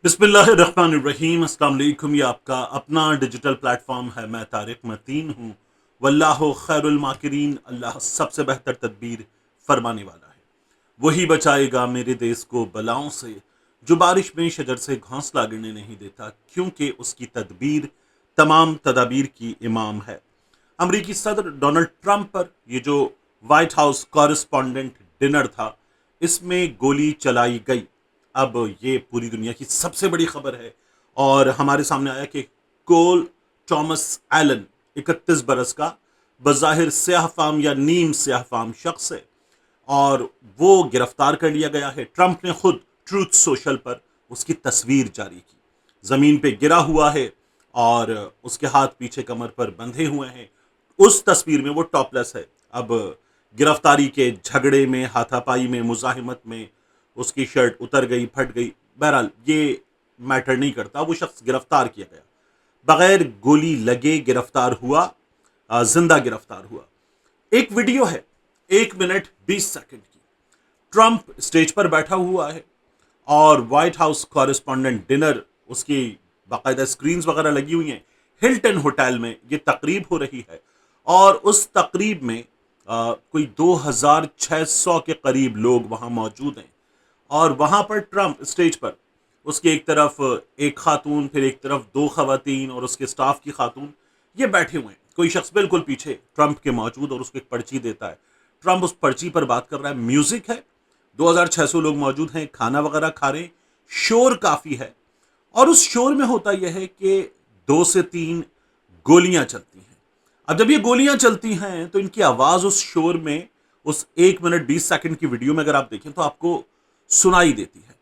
बिस्मिल्लाहिर्रहमानिर्रहीम। अस्सलाम वालेकुम। ये आपका अपना डिजिटल प्लेटफॉर्म है। मैं तारिक मतीन हूँ। वल्लाहु खैरुल माकिरीन। अल्लाह सबसे बेहतर तदबीर फरमाने वाला है। वही बचाएगा मेरे देश को बलाओं से, जो बारिश में शजर से घोंसला गिरने नहीं देता, क्योंकि उसकी तदबीर तमाम तदाबीर की इमाम है। अमरीकी सदर डोनाल्ड ट्रंप पर ये जो व्हाइट हाउस कॉरेस्पॉन्डेंट डिनर था, इसमें गोली चलाई गई। अब ये पूरी दुनिया की सबसे बड़ी खबर है और हमारे सामने आया कि कोल थॉमस एलन 31 बरस का बज़ाहिर स्याह फाम या नीम स्याह फाम शख्स है और वो गिरफ्तार कर लिया गया है। ट्रंप ने खुद ट्रूथ सोशल पर उसकी तस्वीर जारी की। जमीन पे गिरा हुआ है और उसके हाथ पीछे कमर पर बंधे हुए हैं। उस तस्वीर में वो टॉपलेस है। अब गिरफ्तारी के झगड़े में, हाथापाई में, मुजाहिमत में उसकी शर्ट उतर गई, फट गई। बहरहाल ये मैटर नहीं करता। वो शख्स गिरफ्तार किया गया, बगैर गोली लगे गिरफ्तार हुआ, जिंदा गिरफ्तार हुआ। एक वीडियो है 1 मिनट 20 सेकंड की। ट्रंप स्टेज पर बैठा हुआ है और व्हाइट हाउस कॉरेस्पॉन्डेंट डिनर, उसकी बाकायदा स्क्रीन्स वगैरह लगी हुई हैं। हिल्टन होटल में ये तकरीब हो रही है और उस तकरीब में कोई 2600 के करीब लोग वहां मौजूद हैं और वहां पर ट्रंप स्टेज पर, उसकी एक तरफ एक खातून, फिर एक तरफ दो खवातीन और उसके स्टाफ की खातून, ये बैठे हुए हैं। कोई शख्स बिल्कुल पीछे ट्रंप के मौजूद और उसको एक पर्ची देता है। ट्रंप उस पर्ची पर बात कर रहा है। म्यूजिक है, 2600 लोग मौजूद हैं, खाना वगैरह खा रहे हैं, शोर काफी है। और उस शोर में होता यह है कि 2 से 3 गोलियां चलती हैं। अब जब ये गोलियां चलती हैं तो इनकी आवाज उस शोर में, उस 1 मिनट 20 सेकंड की वीडियो में अगर आप देखें तो आपको सुनाई देती है।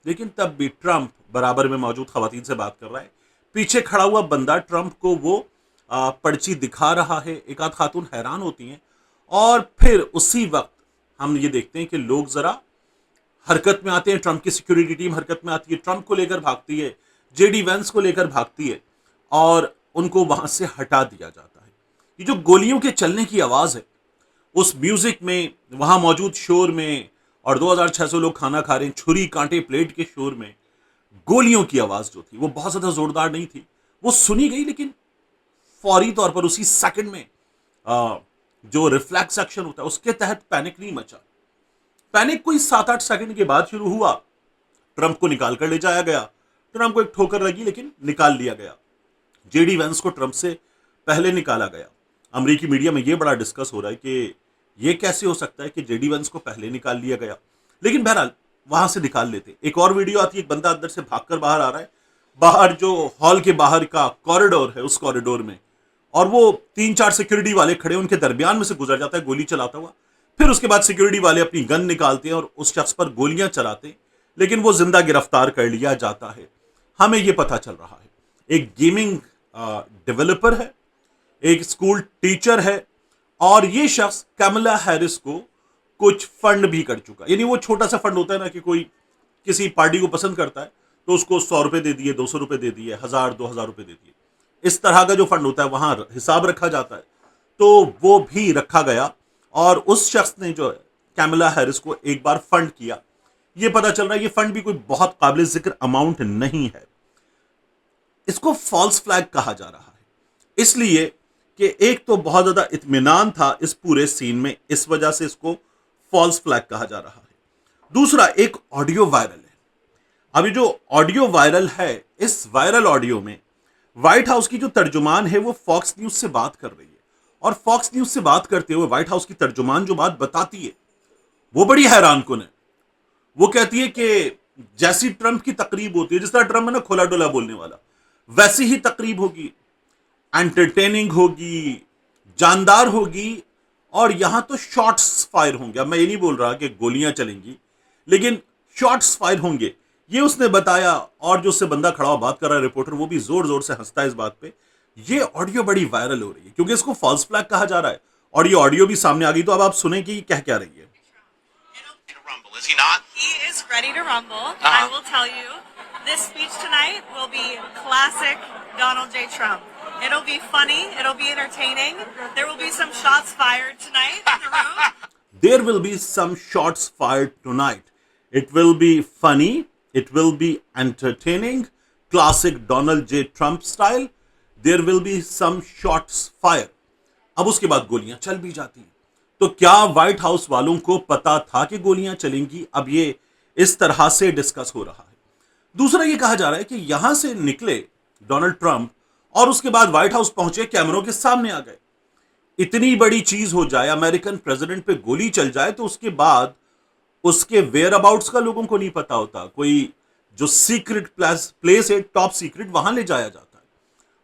लेकिन तब भी ट्रंप बराबर में मौजूद खवातीन से बात कर रहा है। पीछे खड़ा हुआ बंदा ट्रंप को वो पर्ची दिखा रहा है। एक आध खातून हैरान होती हैं और फिर उसी वक्त हम ये देखते हैं कि लोग जरा हरकत में आते हैं। ट्रंप की सिक्योरिटी टीम हरकत में आती है, ट्रंप को लेकर भागती है, जेडी वेंस को लेकर भागती है और उनको वहां से हटा दिया जाता है। ये जो गोलियों के चलने की आवाज है, उस म्यूजिक में, वहां मौजूद शोर में और 2600 लोग खाना खा रहे हैं, छुरी कांटे प्लेट के शोर में, गोलियों की आवाज जो थी वो बहुत ज्यादा जोरदार नहीं थी। वो सुनी गई, लेकिन फौरी तौर पर उसी सेकंड में जो रिफ्लेक्स एक्शन होता है उसके तहत पैनिक नहीं मचा। पैनिक कोई 7-8 सेकंड के बाद शुरू हुआ। ट्रंप को निकाल कर ले जाया गया। ट्रंप को एक ठोकर लगी लेकिन निकाल लिया गया। जेडी वेंस को ट्रंप से पहले निकाला गया। अमेरिकी मीडिया में यह बड़ा डिस्कस हो रहा है कि यह कैसे हो सकता है कि जेडी वेंस को पहले निकाल लिया गया, लेकिन बहरहाल वहां से निकाल लेते। एक और वीडियो आती है, एक बंदा अंदर से भागकर बाहर आ रहा है, बाहर जो हॉल के बाहर का कॉरिडोर है उस कॉरिडोर में, और वो 3-4 सिक्योरिटी वाले खड़े, उनके दरमियान में से गुजर जाता है गोली चलाता हुआ। फिर उसके बाद सिक्योरिटी वाले अपनी गन निकालते हैं और उस शख्स पर गोलियां चलाते हैं, लेकिन वो जिंदा गिरफ्तार कर लिया जाता है। हमें यह पता चल रहा है एक गेमिंग डेवलपर है, एक स्कूल टीचर है और ये शख्स कैमला हैरिस को कुछ फंड भी कर चुका। यानी वो छोटा सा फंड होता है ना, कि कोई किसी पार्टी को पसंद करता है तो उसको 100 रुपए दे दिए, 200 रुपए दे दिए, 1000-2000 रुपए दे दिए। इस तरह का जो फंड होता है वहां हिसाब रखा जाता है। तो वो भी रखा गया और उस शख्स ने जो कैमला हैरिस को एक बार फंड किया। ये पता चल रहा है ये फंड भी कोई बहुत काबिल जिक्र अमाउंट नहीं है। इसको फॉल्स फ्लैग कहा जा रहा है, इसलिए कि एक तो बहुत ज्यादा इत्मीनान था इस पूरे सीन में, इस वजह से इसको फॉल्स फ्लैग कहा जा रहा है। दूसरा, एक ऑडियो वायरल है। अभी जो ऑडियो वायरल है, इस वायरल ऑडियो में व्हाइट हाउस की जो तर्जुमान है वो फॉक्स न्यूज से बात कर रही है और फॉक्स न्यूज से बात करते हुए व्हाइट हाउस की तर्जुमान जो बात बताती है वो बड़ी हैरान कुन है। वो कहती है कि जैसी ट्रंप की तकरीब होती है, जिस तरह ट्रंप है ना खोला डोला बोलने वाला, वैसी ही तकरीब होगी, एंटरटेनिंग होगी, जानदार होगी और यहां तो शॉट्स फायर होंगे। अब मैं ये नहीं बोल रहा कि गोलियां चलेंगी, लेकिन शॉट्स फायर होंगे, ये उसने बताया। और जो उससे बंदा खड़ा हुआ बात कर रहा है, रिपोर्टर, वो भी जोर जोर से हंसता है इस बात पे। ये ऑडियो बड़ी वायरल हो रही है क्योंकि इसको फॉल्स फ्लैग कहा जा रहा है और ये ऑडियो भी सामने आ गई। तो अब आप सुने कि कह क्या रही है। Is he not? He is ready to rumble. I will tell you, this speech tonight will be classic Donald J. Trump. It'll be funny. It'll be entertaining. There will be some shots fired tonight in the room. There will be some shots fired tonight. It will be funny It will be entertaining, classic Donald J. Trump style. There will be some shots fired. अब उसके बाद गोलियां चल भी जाती हैं। तो क्या व्हाइट हाउस वालों को पता था कि गोलियां चलेंगी? अब ये इस तरह से डिस्कस हो रहा है। दूसरा ये कहा जा रहा है कि यहां से निकले डोनाल्ड ट्रंप और उसके बाद व्हाइट हाउस पहुंचे, कैमरों के सामने आ गए। इतनी बड़ी चीज हो जाए, अमेरिकन प्रेसिडेंट पे गोली चल जाए, तो उसके बाद उसके वेयर अबाउट्स का लोगों को नहीं पता होता। कोई जो सीक्रेट प्लेस है, टॉप सीक्रेट, वहां ले जाया जाता है,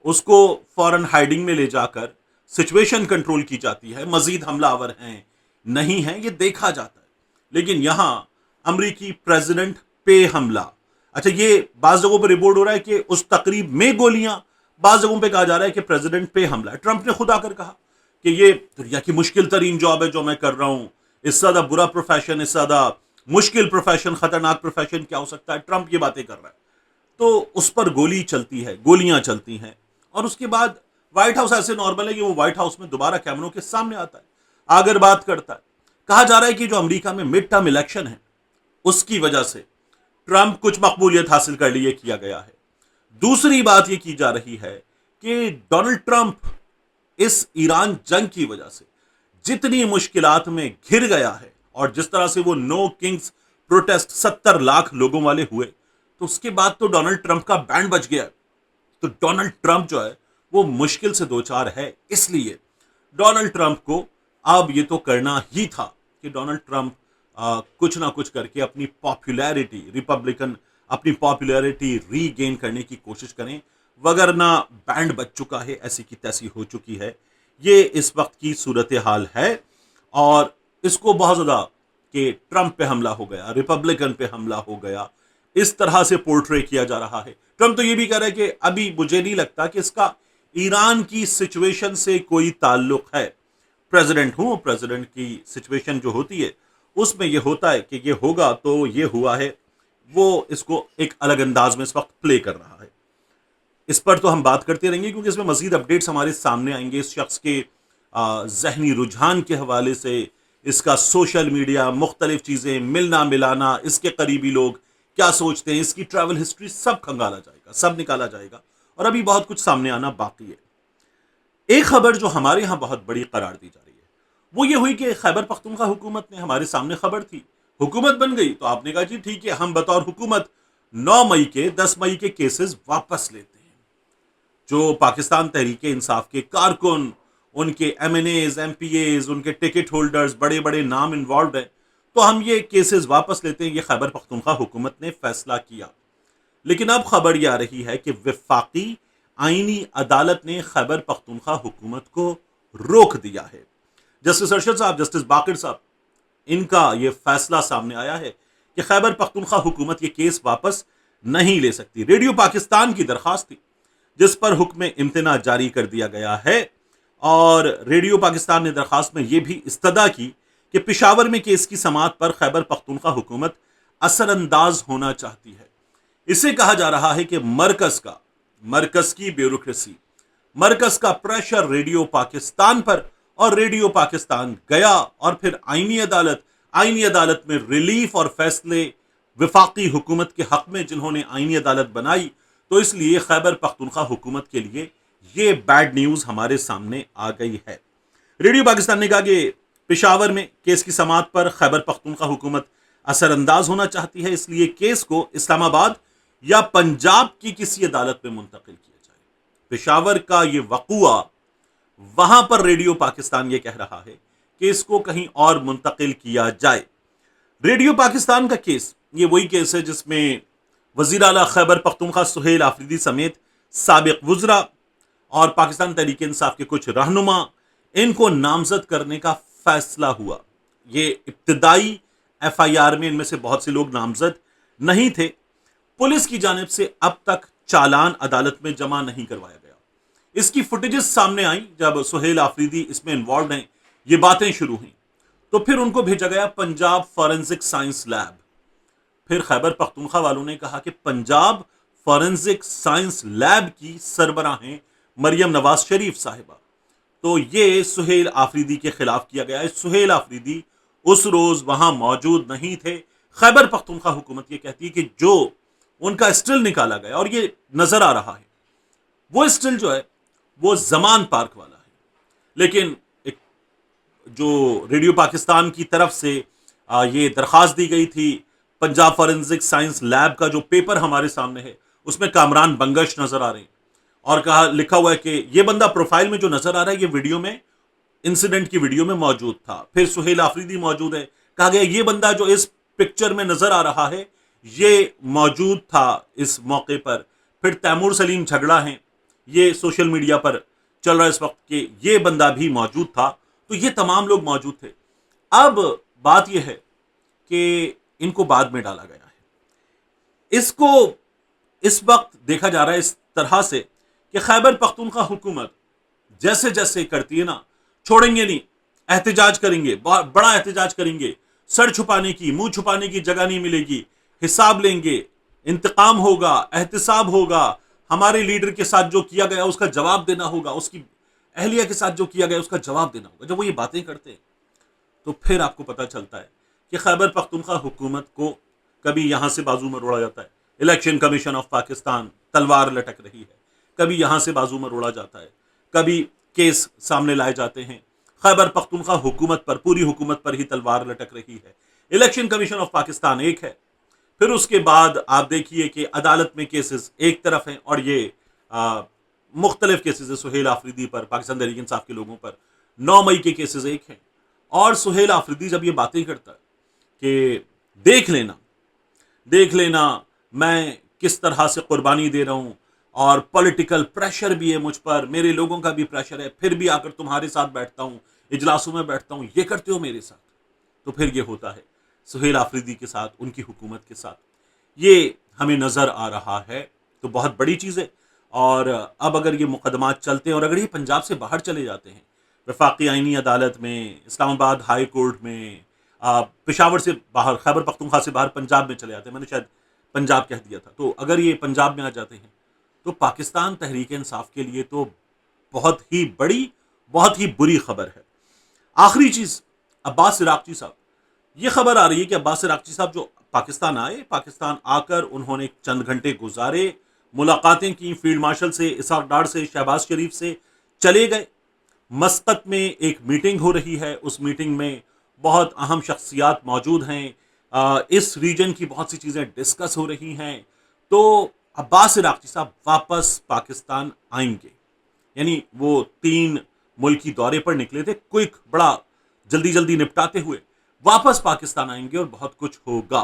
उसको फॉरेन हाइडिंग में ले जाकर सिचुएशन कंट्रोल की जाती है। मजीद हमलावर हैं नहीं हैं ये देखा जाता है। लेकिन यहां अमेरिकी प्रेसिडेंट पे हमला। अच्छा, ये बाज जगहों पर रिपोर्ट हो रहा है कि उस तकरीब में गोलियां, बाज जगहों पर कहा जा रहा है कि प्रेसिडेंट पे हमला। ट्रंप ने खुद आकर कहा कि ये दुनिया की मुश्किल तरीन जॉब है जो मैं कर रहा हूं, इससे ज्यादा बुरा प्रोफेशन, इससे ज्यादा मुश्किल प्रोफेशन, खतरनाक प्रोफेशन क्या हो सकता है। ट्रंप ये बातें कर रहा है। तो उस पर गोली चलती है, गोलियां चलती हैं, और उसके बाद व्हाइट हाउस ऐसे नॉर्मल है कि वो व्हाइट हाउस में दोबारा कैमरों के सामने आता है, आकर बात करता है। कहा जा रहा है कि जो अमेरिका में मिड टर्म इलेक्शन है उसकी वजह से ट्रंप कुछ मकबूलियत हासिल कर लिए किया गया है। दूसरी बात यह की जा रही है कि डोनाल्ड ट्रंप इस ईरान जंग की वजह से जितनी मुश्किलात में घिर गया है, और जिस तरह से वो नो किंग्स प्रोटेस्ट 70 लाख लोगों वाले हुए, तो उसके बाद तो डोनाल्ड ट्रंप का बैंड बज गया। तो डोनाल्ड ट्रंप जो है वो मुश्किल से दो चार है। इसलिए डोनाल्ड ट्रंप को अब ये तो करना ही था कि डोनाल्ड ट्रंप कुछ ना कुछ करके अपनी पॉपुलैरिटी, रिपब्लिकन अपनी पॉपुलैरिटी रीगेन करने की कोशिश करें, वगरना बैंड बज चुका है, ऐसी की तैसी हो चुकी है। ये इस वक्त की सूरत हाल है, और इसको बहुत ज्यादा कि ट्रंप पे हमला हो गया, रिपब्लिकन पे हमला हो गया, इस तरह से पोर्ट्रे किया जा रहा है। ट्रंप तो ये भी कह रहा है कि अभी मुझे नहीं लगता कि इसका ईरान की सिचुएशन से कोई ताल्लुक है। प्रेसिडेंट हूं, प्रेसिडेंट की सिचुएशन जो होती है उसमें यह होता है कि ये होगा तो ये हुआ है। वो इसको एक अलग अंदाज में इस वक्त प्ले कर रहा है। इस पर तो हम बात करते रहेंगे क्योंकि इसमें मजीद अपडेट्स हमारे सामने आएंगे। इस शख्स के जहनी रुझान के हवाले से, इसका सोशल मीडिया, मुख्तलिफ चीज़ें, मिलना मिलाना, इसके करीबी लोग क्या सोचते हैं, इसकी ट्रैवल हिस्ट्री, सब खंगाला जाएगा, सब निकाला जाएगा, और अभी बहुत कुछ सामने आना बाकी है। एक खबर जो हमारे यहाँ बहुत बड़ी करार दी जा रही है वो ये हुई कि खैबर पख्तूनख्वा हुकूमत ने, हमारे सामने खबर थी, हुकूमत बन गई तो आपने कहा जी ठीक है, हम बतौर हुकूमत 9 मई के 10 मई के केसेस वापस लेते हैं। जो पाकिस्तान तहरीक इंसाफ के कारकुन, उनके MNAs, MPAs, उनके टिकट होल्डर्स, बड़े बड़े नाम इन्वॉल्व हैं, तो हम ये केसेस वापस लेते हैं। ये खैबर पख्तूनख्वा हुकूमत ने फैसला किया। लेकिन अब खबर यह आ रही है कि वफाकी आईनी अदालत ने खैबर पख्तूनख्वा हुकूमत को रोक दिया है। जस्टिस अरशद साहब, जस्टिस बाकिर साहब, इनका यह फैसला सामने आया है कि खैबर पख्तूनख्वा हुकूमत ये केस वापस नहीं ले सकती। रेडियो पाकिस्तान की दरखास्त थी जिस पर हुक्म इम्तना जारी कर दिया गया है, और रेडियो पाकिस्तान ने दरखास्त में यह भी इस्तदा की कि पेशावर में केस की समाअत पर खैबर पख्तूनख्वा हुकूमत असरअंदाज होना चाहती है। इसे कहा जा रहा है कि मरकज की ब्यूरोक्रेसी, मरकज का प्रेशर रेडियो पाकिस्तान पर, और रेडियो पाकिस्तान गया और फिर आईनी अदालत में रिलीफ और फैसले वफाकी हुकूमत के हक में जिन्होंने आईनी अदालत बनाई, तो इसलिए खैबर पख्तूनख्वा हुकूमत के लिए ये बैड न्यूज हमारे सामने आ गई है। रेडियो पाकिस्तान ने कहा कि पेशावर में केस की समाअत पर खैबर पख्तूनख्वा हुकूमत असरअंदाज होना चाहती है, इसलिए केस को इस्लामाबाद या पंजाब की किसी अदालत में मुंतकिल किया जाए। पेशावर का ये वक़ुआ, वहां पर रेडियो पाकिस्तान ये कह रहा है कि इसको कहीं और मुंतकिल किया जाए। रेडियो पाकिस्तान का केस ये वही केस है जिसमें वज़ीर आला खैबर पख्तूनख्वा सुहेल आफरीदी समेत साबिक वुज़रा और पाकिस्तान तहरीक इंसाफ के कुछ रहनुमा, इनको नामजद करने का फैसला हुआ। ये इब्तदाई FIR में इनमें से बहुत से लोग नामजद नहीं थे। पुलिस की जानिब से अब तक चालान अदालत में जमा नहीं करवाया गया। इसकी फुटेजेस सामने आई जब सुहेल आफरीदी इसमें इन्वॉल्व हैं, ये बातें शुरू हुई, तो फिर उनको भेजा गया पंजाब फॉरेंसिक साइंस लैब। फिर खैबर पख्तूनख्वा वालों ने कहा कि पंजाब फॉरेंसिक साइंस लैब की सरबराह हैं मरियम नवाज शरीफ साहिबा, तो ये सुहेल आफरीदी के खिलाफ किया गया है। सुहेल आफरीदी उस रोज वहां मौजूद नहीं थे। खैबर पख्तूनख्वा हुकूमत ये कहती है कि जो उनका स्टिल निकाला गया और ये नजर आ रहा है, वो स्टिल जो है वो जमान पार्क वाला है। लेकिन एक जो रेडियो पाकिस्तान की तरफ से ये दरख्वास्त दी गई थी, पंजाब फॉरेंसिक साइंस लैब का जो पेपर हमारे सामने है, उसमें कामरान बंगश नजर आ रहे हैं और कहा लिखा हुआ है कि ये बंदा प्रोफाइल में जो नजर आ रहा है ये वीडियो में, इंसिडेंट की वीडियो में मौजूद था। फिर सुहेल आफरीदी मौजूद है, कहा गया ये बंदा जो इस पिक्चर में नजर आ रहा है ये मौजूद था इस मौके पर। फिर तैमूर सलीम झगड़ा है, ये सोशल मीडिया पर चल रहा है इस वक्त कि ये बंदा भी मौजूद था। तो ये तमाम लोग मौजूद थे। अब बात यह है कि इनको बाद में डाला गया है। इसको इस वक्त देखा जा रहा है इस तरह से कि खैबर पख्तूनख्वा हुकूमत जैसे जैसे करती है ना, छोड़ेंगे नहीं, एहतजाज करेंगे, बड़ा एहतजाज करेंगे, सर छुपाने की, मुंह छुपाने की जगह नहीं मिलेगी, हिसाब लेंगे, इंतकाम होगा, एहतिसाब होगा, हमारे लीडर के साथ जो किया गया उसका जवाब देना होगा, उसकी अहलिया के साथ जो किया गया उसका जवाब देना होगा। जब वो ये बातें करते हैं तो फिर आपको पता चलता है कि खैबर पख्तूनख्वा हुकूमत को कभी यहां से बाजू मरोड़ा जाता है, इलेक्शन कमीशन ऑफ पाकिस्तान तलवार लटक रही है, कभी यहां से बाजू मरोड़ा जाता है, कभी केस सामने लाए जाते हैं, खैबर पख्तूनख्वा हुकूमत पर, पूरी हुकूमत पर ही तलवार लटक रही है। इलेक्शन कमीशन ऑफ पाकिस्तान एक है, फिर उसके बाद आप देखिए कि अदालत में केसेस एक तरफ हैं और ये मुख्तलिफ केसेस है सुहेल आफरीदी पर, पाकिस्तान तहरीक इंसाफ के लोगों पर। 9 मई के केसेस एक हैं और सुहेल आफरीदी जब ये बातें करता है कि देख लेना मैं किस तरह से कुर्बानी दे रहा हूं और पॉलिटिकल प्रेशर भी है मुझ पर, मेरे लोगों का भी प्रेशर है, फिर भी आकर तुम्हारे साथ बैठता हूं, इजलासों में बैठता हूं, ये करते हो मेरे साथ। तो फिर ये होता है सुहेल आफरीदी के साथ, उनकी हुकूमत के साथ, ये हमें नजर आ रहा है। तो बहुत बड़ी चीज़ है। और अब अगर ये मुकदमात चलते हैं और अगर ये पंजाब से बाहर चले जाते हैं, वफाकी आइनी अदालत में, इस्लामाबाद हाई कोर्ट में, पेशावर से बाहर, खैबर पख्तूनख्वा से बाहर पंजाब में चले जाते हैं, मैंने शायद पंजाब कह दिया था, तो अगर ये पंजाब में आ जाते हैं तो पाकिस्तान तहरीक इंसाफ के लिए तो बहुत ही बड़ी, बहुत ही बुरी खबर है। आखिरी चीज़, अब्बास इराक़ची साहब, ये खबर आ रही है कि अब्बास इराक़ची साहब जो पाकिस्तान आए, पाकिस्तान आकर उन्होंने चंद घंटे गुजारे, मुलाकातें की, फील्ड मार्शल से, इसहाक डार से, शहबाज शरीफ से, चले गए। मस्कत में एक मीटिंग हो रही है, उस मीटिंग में बहुत अहम शख्सियात मौजूद हैं, इस रीजन की बहुत सी चीज़ें डिस्कस हो रही हैं। तो अब्बास इराक़ची साहब वापस पाकिस्तान आएंगे, यानी वो 3 मुल्की दौरे पर निकले थे, क्विक, बड़ा जल्दी जल्दी निपटाते हुए वापस पाकिस्तान आएंगे और बहुत कुछ होगा।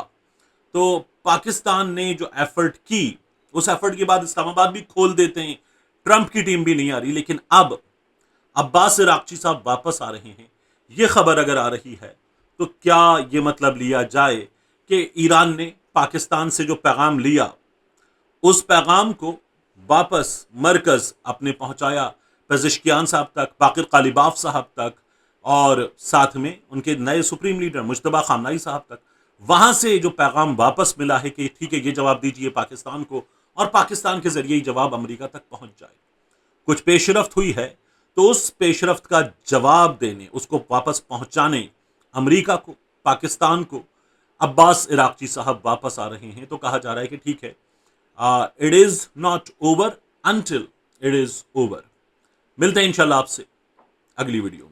तो पाकिस्तान ने जो एफर्ट की, उस एफर्ट के बाद इस्लामाबाद भी खोल देते हैं, ट्रंप की टीम भी नहीं आ रही, लेकिन अब अब्बास इराक़ची साहब वापस आ रहे हैं। ये खबर अगर आ रही है तो क्या ये मतलब लिया जाए कि ईरान ने पाकिस्तान से जो पैगाम लिया, उस पैगाम को वापस मरकज अपने पहुंचाया पेज़ेश्कियान साहब तक, बाक़िर कालिबाफ साहब तक और साथ में उनके नए सुप्रीम लीडर मुज्तबा खामनाई साहब तक। वहां से जो पैगाम वापस मिला है कि ठीक है, ये जवाब दीजिए पाकिस्तान को और पाकिस्तान के जरिए ही जवाब अमेरिका तक पहुंच जाए। कुछ पेशरफ्त हुई है, तो उस पेशरफ्त का जवाब देने, उसको वापस पहुंचाने अमेरिका को, पाकिस्तान को अब्बास इराक़ची साहब वापस आ रहे हैं। तो कहा जा रहा है कि ठीक है, it is not over until it is over. मिलते हैं इंशाल्लाह आपसे अगली वीडियो में।